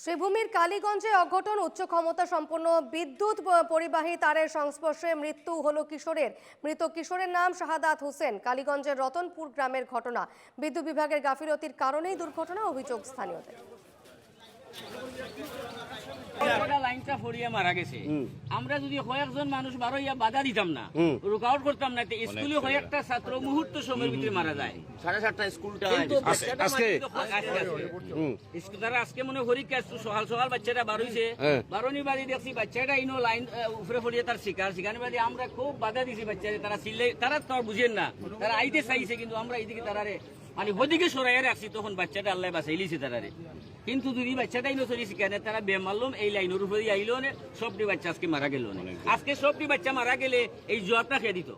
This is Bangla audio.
শ্রীভূমির কালীগঞ্জে অঘটন, উচ্চ ক্ষমতা সম্পন্ন বিদ্যুৎ পরিবাহী তারের সংস্পর্শে মৃত্যু হলো কিশোরের। মৃত কিশোরের নাম শাহাদাত হোসেন। কালীগঞ্জের রতনপুর গ্রামের ঘটনা। বিদ্যুৎ বিভাগের গাফিলতির কারণেই দুর্ঘটনা, অভিযোগ স্থানীয়দের। লাইনটা ফরিয়া মারা গেছে, আমরা যদি কয়েকজন মানুষ বারোইয়া বাধা দিতাম না, রুকআউট করতাম না, স্কুলে কয়েকটা ছাত্র মুহূর্ত সময়ের ভিতরে মারা যায়। 7:30 স্কুলটা তারা আজকে মনে করি সকাল সকাল বাচ্চাটা বার হয়েছে, বারোনি বাজে দেখছি বাচ্চাটা ইনো লাইন উপরে ফরিয়া তার শিকার সেখানে বাদে আমরা খুব বাধা দিছি বাচ্চাদের। তারা চিল্লে, তারা তো বুঝেন না, তারা আইতে চাইছে, কিন্তু আমরা এইদিকে তারারে মানে ওদিকে সরাইয়া রাখছি, তখন বাচ্চাটা আল্লাহ বাঁচাইলিছে তারারে। কিন্তু যদি বাচ্চাটাই নচলিছি কেন, তারা বেমারলম এই লাইনের উপরে আইলো না, সবটি বাচ্চা আজকে মারা গেল না। আজকে সবটি বাচ্চা মারা গেলে এই জবাবটা খেয়ে দিত।